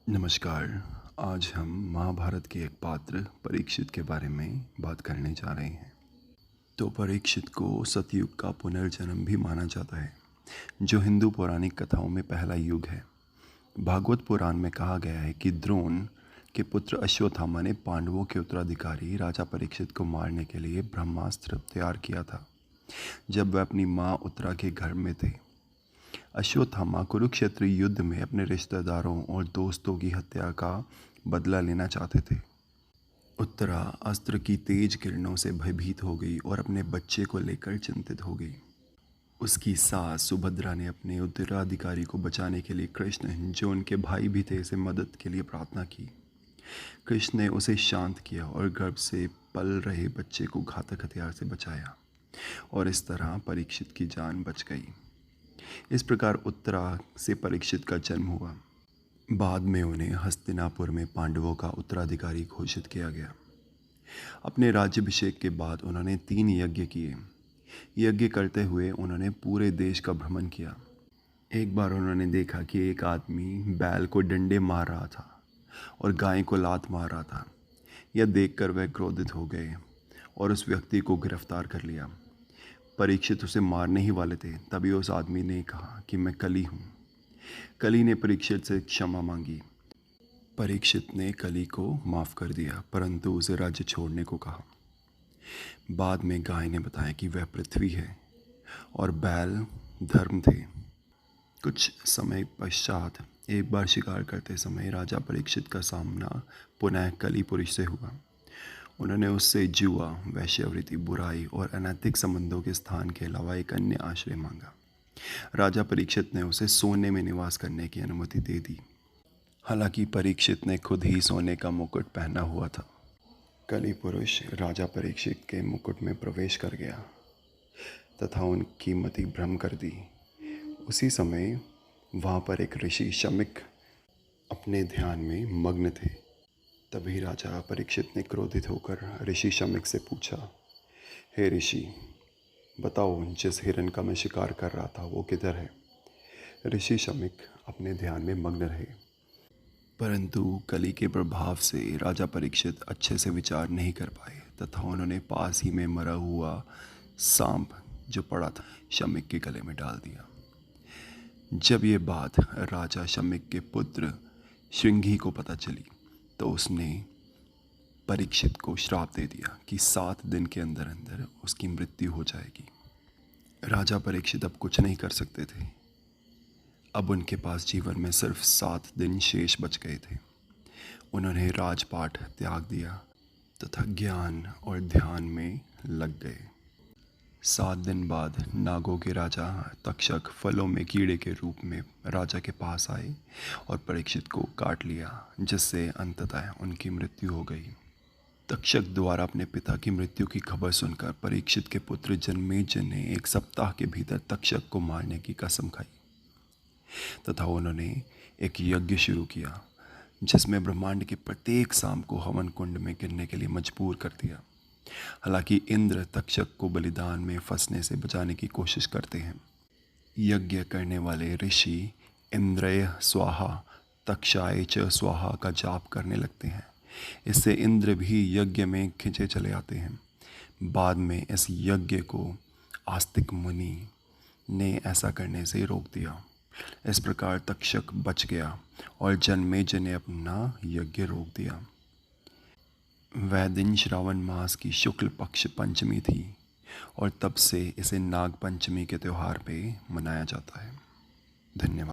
नमस्कार। आज हम महाभारत के एक पात्र परीक्षित के बारे में बात करने जा रहे हैं। तो परीक्षित को सतयुग का पुनर्जन्म भी माना जाता है, जो हिंदू पौराणिक कथाओं में पहला युग है। भागवत पुराण में कहा गया है कि द्रोण के पुत्र अश्वत्थामा ने पांडवों के उत्तराधिकारी राजा परीक्षित को मारने के लिए ब्रह्मास्त्र तैयार किया था, जब वह अपनी माँ उत्तरा के घर में थे। अश्वत्थामा कुरुक्षेत्र युद्ध में अपने रिश्तेदारों और दोस्तों की हत्या का बदला लेना चाहते थे। उत्तरा अस्त्र की तेज किरणों से भयभीत हो गई और अपने बच्चे को लेकर चिंतित हो गई। उसकी सास सुभद्रा ने अपने उत्तराधिकारी को बचाने के लिए कृष्ण, जो उनके भाई भी थे, से मदद के लिए प्रार्थना की। कृष्ण ने उसे शांत किया और गर्भ से पल रहे बच्चे को घातक हथियार से बचाया, और इस तरह परीक्षित की जान बच गई। इस प्रकार उत्तरा से परीक्षित का जन्म हुआ। बाद में उन्हें हस्तिनापुर में पांडवों का उत्तराधिकारी घोषित किया गया। अपने राज्याभिषेक के बाद उन्होंने 3 यज्ञ किए। यज्ञ करते हुए उन्होंने पूरे देश का भ्रमण किया। एक बार उन्होंने देखा कि एक आदमी बैल को डंडे मार रहा था और गाय को लात मार रहा था। यह देखकर वह क्रोधित हो गए और उस व्यक्ति को गिरफ्तार कर लिया। परीक्षित उसे मारने ही वाले थे, तभी उस आदमी ने कहा कि मैं कली हूँ। कली ने परीक्षित से क्षमा मांगी। परीक्षित ने कली को माफ़ कर दिया, परंतु उसे राज्य छोड़ने को कहा। बाद में गाय ने बताया कि वह पृथ्वी है और बैल धर्म थे। कुछ समय पश्चात एक बार शिकार करते समय राजा परीक्षित का सामना पुनः कली पुरुष से हुआ। उन्होंने उससे जुआ, वैश्यवृत्ति, बुराई और अनैतिक संबंधों के स्थान के अलावा एक अन्य आश्रय मांगा। राजा परीक्षित ने उसे सोने में निवास करने की अनुमति दे दी। हालांकि परीक्षित ने खुद ही सोने का मुकुट पहना हुआ था। कली पुरुष राजा परीक्षित के मुकुट में प्रवेश कर गया तथा उनकी मति भ्रम कर दी। उसी समय वहाँ पर एक ऋषि शमिक अपने ध्यान में मग्न थे। तभी राजा परीक्षित ने क्रोधित होकर ऋषि शमिक से पूछा, हे ऋषि, बताओ, जिस हिरण का मैं शिकार कर रहा था वो किधर है? ऋषि शमिक अपने ध्यान में मग्न रहे, परंतु कली के प्रभाव से राजा परीक्षित अच्छे से विचार नहीं कर पाए तथा उन्होंने पास ही में मरा हुआ सांप जो पड़ा था शमिक के गले में डाल दिया। जब ये बात राजा शमिक के पुत्र श्रृंगी को पता चली तो उसने परीक्षित को श्राप दे दिया कि 7 दिन के अंदर अंदर उसकी मृत्यु हो जाएगी। राजा परीक्षित अब कुछ नहीं कर सकते थे। अब उनके पास जीवन में सिर्फ 7 दिन शेष बच गए थे। उन्होंने राजपाट त्याग दिया तथा ज्ञान और ध्यान में लग गए। 7 दिन बाद नागों के राजा तक्षक फलों में कीड़े के रूप में राजा के पास आए और परीक्षित को काट लिया, जिससे अंततः उनकी मृत्यु हो गई। तक्षक द्वारा अपने पिता की मृत्यु की खबर सुनकर परीक्षित के पुत्र जन्मेजय ने 1 सप्ताह के भीतर तक्षक को मारने की कसम खाई तथा उन्होंने एक यज्ञ शुरू किया, जिसमें ब्रह्मांड के प्रत्येक सांप को हवन कुंड में गिरने के लिए मजबूर कर दिया। हालांकि इंद्र तक्षक को बलिदान में फंसने से बचाने की कोशिश करते हैं। यज्ञ करने वाले ऋषि इंद्रय स्वाहा तक्षाय च स्वाहा का जाप करने लगते हैं। इससे इंद्र भी यज्ञ में खिंचे चले आते हैं। बाद में इस यज्ञ को आस्तिक मुनि ने ऐसा करने से रोक दिया। इस प्रकार तक्षक बच गया और जन्मेजय ने अपना यज्ञ रोक दिया। वह दिन श्रावण मास की शुक्ल पक्ष पंचमी थी और तब से इसे नाग पंचमी के त्यौहार पे मनाया जाता है। धन्यवाद।